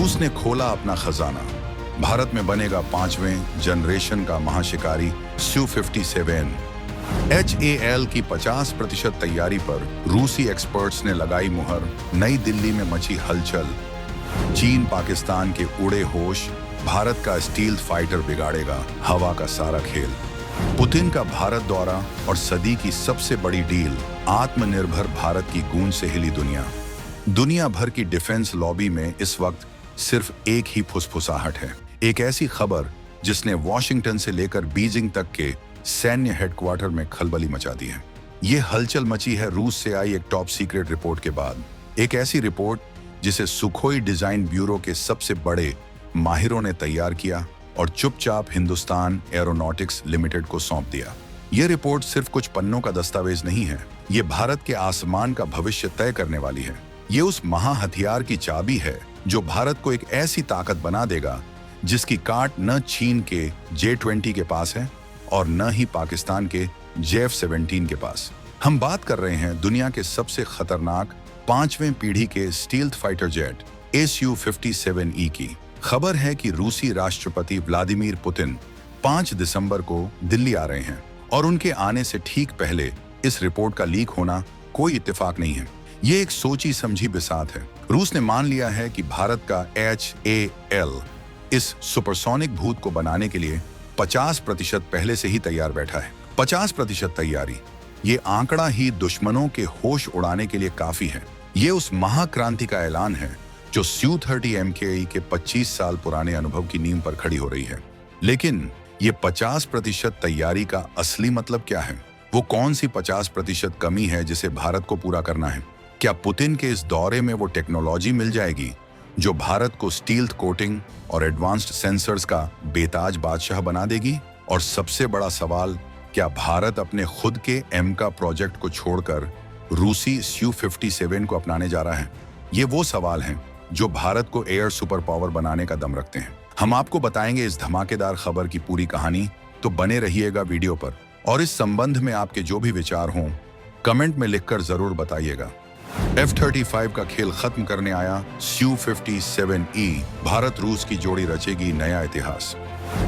रूस ने खोला अपना खजाना। भारत में बनेगा 5वें जनरेशन का महाशिकारी Su-57। HAL की 50% तैयारी पर रूसी एक्सपर्ट्स ने लगाई मुहर। नई दिल्ली में मची हलचल। चीन पाकिस्तान के उड़े होश, भारत का स्टील्थ फाइटर बिगाड़ेगा हवा का सारा खेल। पुतिन का भारत दौरा और सदी की सबसे बड़ी डील, आत्मनिर्भर भारत की गूंज से हिली दुनिया। दुनिया भर की डिफेंस लॉबी में इस वक्त सिर्फ एक ही फुसफुसाहट है, एक ऐसी खबर जिसने वॉशिंगटन से लेकर बीजिंग तक के सैन्य हेडक्वार्टर में खलबली मचा दी है। ये हलचल मची है रूस से आई एक टॉप सीक्रेट रिपोर्ट के बाद। एक ऐसी रिपोर्ट जिसे सुखोई डिजाइन ब्यूरो के सबसे बड़े माहिरों ने तैयार किया और चुपचाप हिंदुस्तान एरोनॉटिक्स लिमिटेड को सौंप दिया। ये रिपोर्ट सिर्फ कुछ पन्नों का दस्तावेज नहीं है, ये भारत के आसमान का भविष्य तय करने वाली है। ये उस महा हथियार की चाबी है जो भारत को एक ऐसी ताकत बना देगा जिसकी काट न चीन के J-20 के पास है और न ही पाकिस्तान के J-17 के पास। हम बात कर रहे हैं दुनिया के सबसे खतरनाक 5वें पीढ़ी के स्टील्थ फाइटर जेट Su-57E की। खबर है कि रूसी राष्ट्रपति व्लादिमीर पुतिन 5 दिसंबर को दिल्ली आ रहे हैं और उनके आने से ठीक पहले इस रिपोर्ट का लीक होना कोई इत्तेफाक नहीं है। ये एक सोची समझी बिसात है। रूस ने मान लिया है कि भारत का HAL इस सुपरसोनिक भूत को बनाने के लिए 50% पहले से ही तैयार बैठा है। 50% तैयारी, ये आंकड़ा ही दुश्मनों के होश उड़ाने के लिए काफी है। ये उस महाक्रांति का ऐलान है जो Su-30 MKI के 25 साल पुराने अनुभव की नींव पर खड़ी हो रही है। लेकिन ये 50% तैयारी का असली मतलब क्या है? वो कौन सी 50% कमी है जिसे भारत को पूरा करना है? क्या पुतिन के इस दौरे में वो टेक्नोलॉजी मिल जाएगी जो भारत को स्टील्थ कोटिंग और एडवांस्ड सेंसर्स का बेताज बादशाह बना देगी? और सबसे बड़ा सवाल, क्या भारत अपने खुद के एमका प्रोजेक्ट को छोड़कर रूसी Su-57 को अपनाने जा रहा है? ये वो सवाल हैं जो भारत को एयर सुपर पावर बनाने का दम रखते हैं। हम आपको बताएंगे इस धमाकेदार खबर की पूरी कहानी, तो बने रहिएगा वीडियो पर। और इस संबंध में आपके जो भी विचार हों कमेंट में लिखकर जरूर बताइएगा। F-35 का खेल खत्म करने आया Su-57E। भारत रूस की जोड़ी रचेगी नया इतिहास।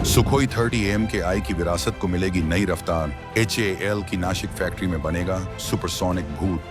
सुखोई 30 MKI की विरासत को मिलेगी नई रफ्तार। HAL की नासिक फैक्ट्री में बनेगा सुपरसोनिक भूत।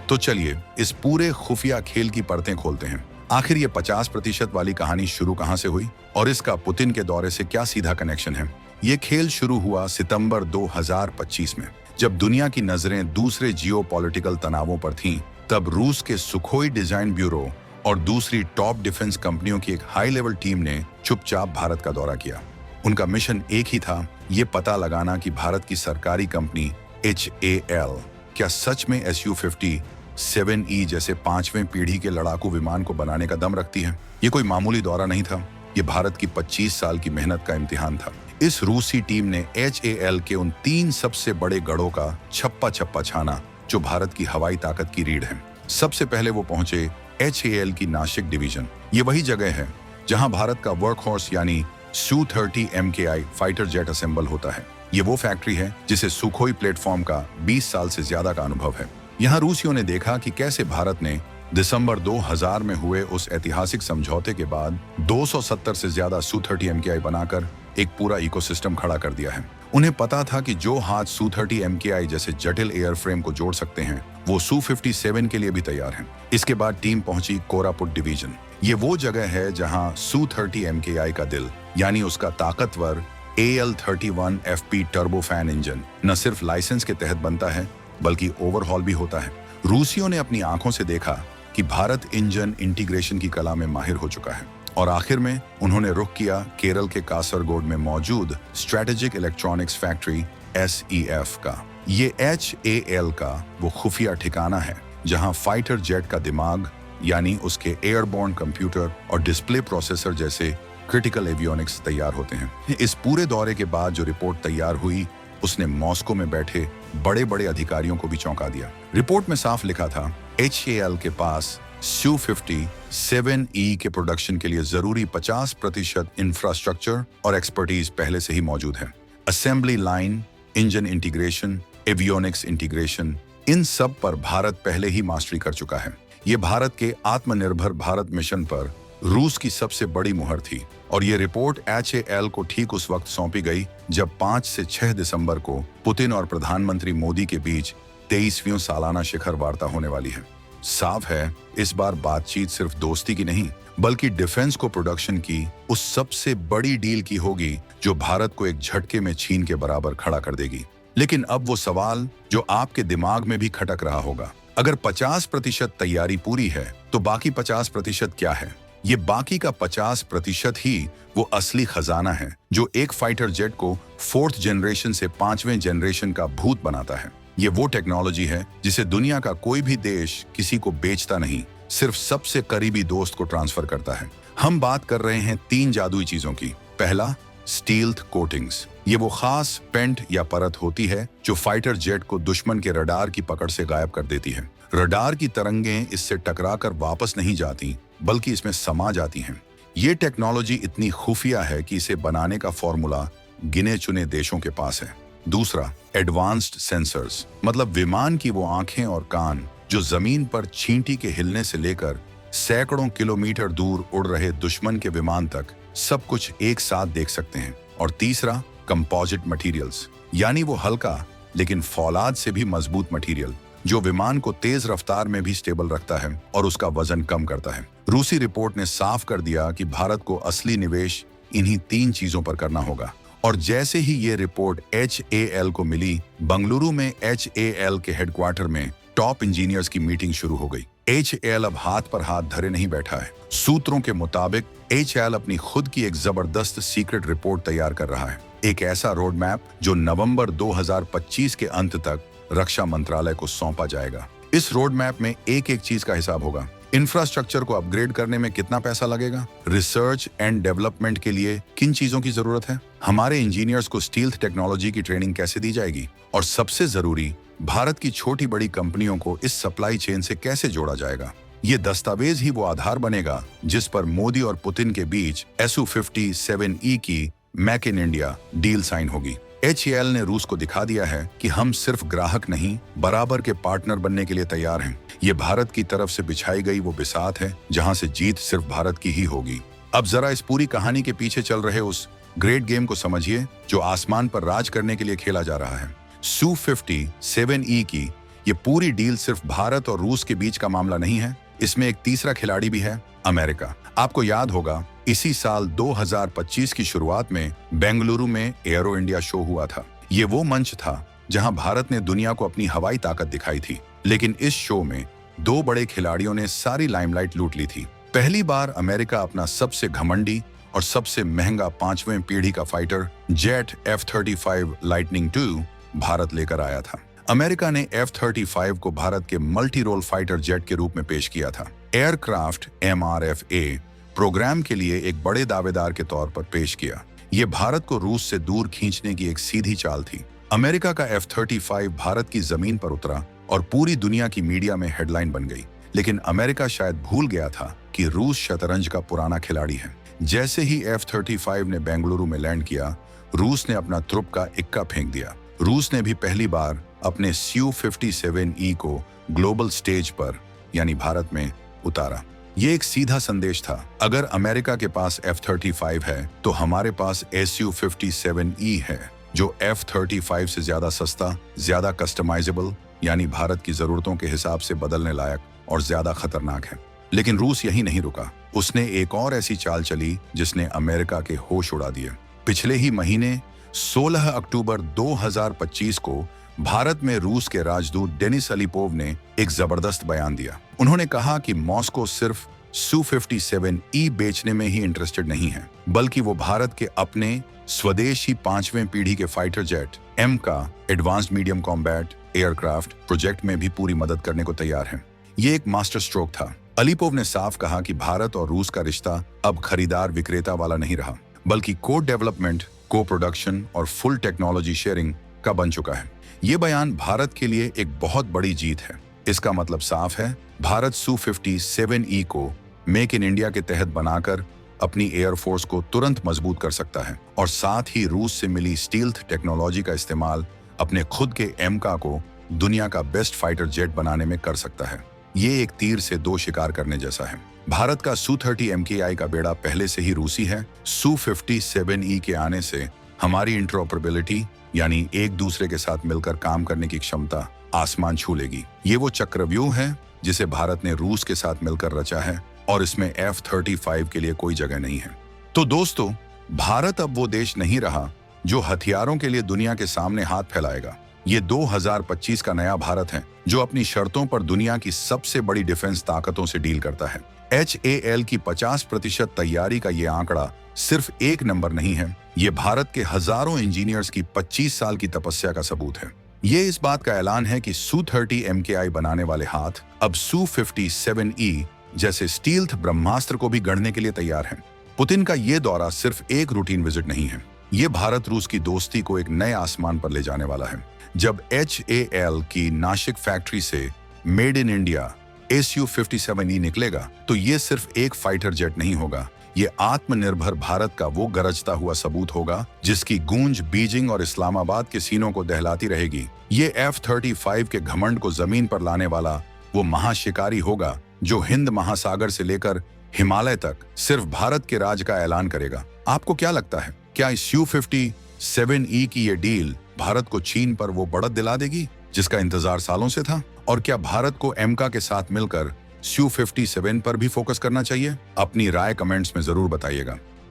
तो चलिए इस पूरे खुफिया खेल की परतें खोलते हैं। आखिर ये 50% वाली कहानी शुरू कहां से हुई और इसका पुतिन के दौरे से क्या सीधा कनेक्शन है? ये खेल शुरू हुआ सितंबर 2025 में, जब दुनिया की नजरें दूसरे जियोपॉलिटिकल तनावों पर थीं। तब रूस के सुखोई डिजाइन ब्यूरो और दूसरी टॉप डिफेंस कंपनियों की एक हाई लेवल टीम ने चुपचाप भारत का दौरा किया। उनका मिशन एक ही था, ये पता लगाना कि भारत की सरकारी कंपनी HAL क्या सच में Su-57E जैसे 5वें पीढ़ी के लड़ाकू विमान को बनाने का दम रखती है। ये कोई मामूली दौरा नहीं था, ये भारत की 25 साल की मेहनत का इम्तिहान था। इस रूसी टीम ने HAL के उन 3 सबसे बड़े गढ़ों का छप्पा छप्पा छाना जो भारत की हवाई ताकत की रीढ़ है। सबसे पहले वो पहुंचे HAL की नासिक डिवीजन। ये वही जगह है जहां भारत का वर्कहॉर्स यानी Su-30 MKI fighter jet assemble होता है। ये वो फैक्ट्री है जिसे सुखोई प्लेटफॉर्म का 20 साल से ज्यादा का अनुभव है। यहाँ रूसियों ने देखा कि कैसे भारत ने दिसंबर 2000 में हुए उस ऐतिहासिक समझौते के बाद 270 से ज्यादा Su-30 MKI बनाकर एक पूरा इकोसिस्टम खड़ा कर दिया है। उन्हें पता था कि जो हाथ Su-30 MKI जैसे जटिल एयरफ्रेम को जोड़ सकते हैं, वो Su-57 के लिए भी तैयार हैं। इसके बाद टीम पहुंची कोरापुट डिवीजन। ये वो जगह है जहां Su-30 MKI का दिल यानी उसका ताकतवर AL-31 FP टर्बोफैन इंजन न सिर्फ लाइसेंस के तहत बनता है बल्कि ओवरहॉल भी होता है। रूसियों ने अपनी आंखों से देखा कि भारत इंजन इंटीग्रेशन की कला में माहिर हो चुका है और आखिर में उन्होंने रुख किया केरल के कासरगोड में मौजूद स्ट्रेटेजिक इलेक्ट्रॉनिक्स फैक्ट्री SEF का। ये HAL का वो खुफिया ठिकाना है जहां फाइटर जेट का दिमाग यानी उसके एयरबोर्न कंप्यूटर और डिस्प्ले प्रोसेसर जैसे क्रिटिकल एवियोनिक्स तैयार होते हैं। इस पूरे दौरे के बाद जो रिपोर्ट तैयार हुई उसने मॉस्को में बैठे बड़े बड़े अधिकारियों को भी चौंका दिया। रिपोर्ट में साफ लिखा था HAL के पास Su-57E के प्रोडक्शन के लिए जरूरी 50% इंफ्रास्ट्रक्चर और एक्सपर्टीज पहले से ही मौजूद है। Assembly line, engine integration, avionics integration, इन सब पर भारत पहले ही मास्टरी कर चुका है। ये भारत के आत्मनिर्भर भारत मिशन पर रूस की सबसे बड़ी मुहर थी और ये रिपोर्ट HAL को ठीक उस वक्त सौंपी गई जब 5 से 6 दिसंबर को पुतिन और प्रधानमंत्री मोदी के बीच 23वीं सालाना शिखर वार्ता होने वाली है। साफ है, इस बार बातचीत सिर्फ दोस्ती की नहीं बल्कि डिफेंस को प्रोडक्शन की उस सबसे बड़ी डील की होगी जो भारत को एक झटके में चीन के बराबर खड़ा कर देगी। लेकिन अब वो सवाल जो आपके दिमाग में भी खटक रहा होगा, अगर 50% तैयारी पूरी है तो बाकी 50% क्या है? ये बाकी का 50% ही वो असली खजाना है जो एक फाइटर जेट को 4th जनरेशन से 5वें जनरेशन का भूत बनाता है। ये वो टेक्नोलॉजी है जिसे दुनिया का कोई भी देश किसी को बेचता नहीं, सिर्फ सबसे करीबी दोस्त को ट्रांसफर करता है। हम बात कर रहे हैं 3 जादुई चीजों की। पहला, स्टील्थ कोटिंग्स। ये वो खास पेंट या परत होती है जो फाइटर जेट को दुश्मन के रडार की पकड़ से गायब कर देती है। रडार की तरंगें इससे टकराकर वापस नहीं जाती बल्कि इसमें समा जाती हैं। ये टेक्नोलॉजी इतनी खुफिया है कि इसे बनाने का फॉर्मूला गिने चुने देशों के पास है। दूसरा, एडवांस्ड सेंसर्स, मतलब विमान की वो आंखें और कान जो जमीन पर चींटी के हिलने से लेकर सैकड़ों किलोमीटर दूर उड़ रहे दुश्मन के विमान तक सब कुछ एक साथ देख सकते हैं। और तीसरा, कंपोजिट मटेरियल्स, यानी वो हल्का लेकिन फौलाद से भी मजबूत मटेरियल जो विमान को तेज रफ्तार में भी स्टेबल रखता है और उसका वजन कम करता है। रूसी रिपोर्ट ने साफ कर दिया कि भारत को असली निवेश इन्हीं 3 चीजों पर करना होगा। और जैसे ही ये रिपोर्ट HAL को मिली, बंगलुरु में HAL के हेडक्वार्टर में टॉप इंजीनियर्स की मीटिंग शुरू हो गई। HAL अब हाथ पर हाथ धरे नहीं बैठा है। सूत्रों के मुताबिक HAL अपनी खुद की एक जबरदस्त सीक्रेट रिपोर्ट तैयार कर रहा है, एक ऐसा रोड मैप जो नवंबर 2025 के अंत तक रक्षा मंत्रालय को सौंपा जाएगा। इस रोड मैप में एक एक चीज का हिसाब होगा। इंफ्रास्ट्रक्चर को अपग्रेड करने में कितना पैसा लगेगा, रिसर्च एंड डेवलपमेंट के लिए किन चीजों की जरूरत है, हमारे इंजीनियर्स को स्टील्थ टेक्नोलॉजी की ट्रेनिंग कैसे दी जाएगी, और सबसे जरूरी, भारत की छोटी बड़ी कंपनियों को इस सप्लाई चेन से कैसे जोड़ा जाएगा। ये दस्तावेज ही वो आधार बनेगा जिस पर मोदी और पुतिन के बीच Su-57E की make in India deal sign होगी। HAL ने रूस को दिखा दिया है कि हम सिर्फ ग्राहक नहीं, बराबर के पार्टनर बनने के लिए तैयार हैं। ये भारत की तरफ से बिछाई गई वो बिसात है जहां से जीत सिर्फ भारत की ही होगी। अब जरा इस पूरी कहानी के पीछे चल रहे उस ग्रेट गेम को समझिए जो आसमान पर राज करने के लिए खेला जा रहा है। Su-57E की ये पूरी डील सिर्फ भारत और रूस के बीच का मामला नहीं है, इसमें एक तीसरा खिलाड़ी भी है, अमेरिका। आपको याद होगा, इसी साल 2025 की शुरुआत में बेंगलुरु में एरो इंडिया शो हुआ था। ये वो मंच था जहां भारत ने दुनिया को अपनी हवाई ताकत दिखाई थी। लेकिन इस शो में 2 बड़े खिलाड़ियों ने सारी लाइमलाइट लूट ली थी। पहली बार अमेरिका अपना सबसे घमंडी और सबसे महंगा 5वें पीढ़ी का fighter jet F-35 lightning II Bharat लेकर आया था। अमेरिका ने F-35 को भारत के मल्टी रोल फाइटर जेट के रूप में पेश किया था। एयरक्राफ्ट MRFA प्रोग्राम के लिए एक बड़े दावेदार के तौर पर पेश किया। ये भारत को रूस से दूर खींचने की एक सीधी चाल थी। अमेरिका का F-35 भारत की जमीन पर उतरा और पूरी दुनिया की मीडिया में हेडलाइन बन गई। लेकिन अमेरिका शायद भूल गया था कि रूस शतरंज का पुराना खिलाड़ी है। जैसे ही F-35 ने बेंगलुरु में लैंड किया, रूस ने अपना तुरुप का इक्का फेंक दिया। रूस ने भी पहली बार अपने Su-57E को ग्लोबल स्टेज पर यानी भारत में उतारा। ये एक सीधा संदेश था, अगर अमेरिका के पास F-35 है तो हमारे पास Su-57E है जो F-35 से ज्यादा सस्ता, ज्यादा कस्टमाइजेबल यानी भारत की जरूरतों के हिसाब से बदलने लायक और ज्यादा खतरनाक है। लेकिन रूस यही नहीं रुका, उसने एक और ऐसी चाल चली जिसने अमेरिका के होश उड़ा दिए। पिछले ही महीने 16 अक्टूबर 2025 को भारत में रूस के राजदूत डेनिस अलीपोव ने एक जबरदस्त बयान दिया। उन्होंने कहा कि मॉस्को सिर्फ Su-57E बेचने में ही इंटरेस्टेड नहीं है, बल्कि वो भारत के अपने स्वदेशी 5वें पीढ़ी के फाइटर जेट M का advanced medium combat aircraft project में भी पूरी मदद करने को तैयार है। ये एक मास्टर स्ट्रोक था। अलीपोव ने साफ कहा कि भारत और रूस का रिश्ता अब खरीदार विक्रेता वाला नहीं रहा, बल्कि को डेवलपमेंट, को प्रोडक्शन और फुल टेक्नोलॉजी शेयरिंग का बन चुका है। ये बयान भारत के लिए एक बहुत बड़ी जीत है। इसका मतलब साफ है, भारत Su-57E को मेक इन इंडिया के तहत बनाकर अपनी एयरफोर्स को तुरंत मजबूत कर सकता है और साथ ही रूस से मिली स्टील्थ टेक्नोलॉजी का इस्तेमाल अपने खुद के MK को दुनिया का बेस्ट फाइटर जेट बनाने में कर सकता है। ये एक तीर से दो शिकार करने जैसा है। भारत का Su-30 MKI का बेड़ा पहले से ही रूसी है। Su-57E के आने से हमारी इंटरऑपरेबिलिटी यानी एक दूसरे के साथ मिलकर काम करने की क्षमता आसमान छू लेगी। ये वो चक्रव्यूह है जिसे भारत ने रूस के साथ मिलकर रचा है और इसमें F-35 के लिए कोई जगह नहीं है। तो दोस्तों, भारत अब वो देश नहीं रहा जो हथियारों के लिए दुनिया के सामने हाथ फैलाएगा। ये 2025 का नया भारत है जो अपनी शर्तों पर दुनिया की सबसे बड़ी डिफेंस ताकतों से डील करता है। HAL की 50% तैयारी का ये आंकड़ा सिर्फ एक नंबर नहीं है, ये भारत के हजारों इंजीनियर्स की 25 साल की तपस्या का सबूत है। ये इस बात का ऐलान है कि Su-30 MKI बनाने वाले हाथ अब Su-57E जैसे स्टील्थ ब्रह्मास्त्र को भी गढ़ने के लिए तैयार हैं। पुतिन का ये दौरा सिर्फ एक रूटीन विजिट नहीं है, ये भारत रूस की दोस्ती को एक नए आसमान पर ले जाने वाला है। जब HAL की नासिक फैक्ट्री से मेड इन इंडिया Su-57E निकलेगा तो ये सिर्फ एक फाइटर जेट नहीं होगा, ये आत्मनिर्भर भारत का वो गरजता हुआ सबूत होगा जिसकी गूंज बीजिंग और इस्लामाबाद के सीनों को दहलाती रहेगी। ये F-35 के घमंड को जमीन पर लाने वाला वो महाशिकारी होगा जो हिंद महासागर से लेकर हिमालय तक सिर्फ भारत के राज का ऐलान करेगा। आपको क्या लगता है, क्या इस Su-57E की ये डील भारत को चीन पर वो बढ़त दिला देगी जिसका इंतजार सालों से था? और क्या भारत को एमका के साथ मिलकर Su-57 पर भी फोकस करना चाहिए? अपनी राय कमेंट्स में जरूर बताइएगा।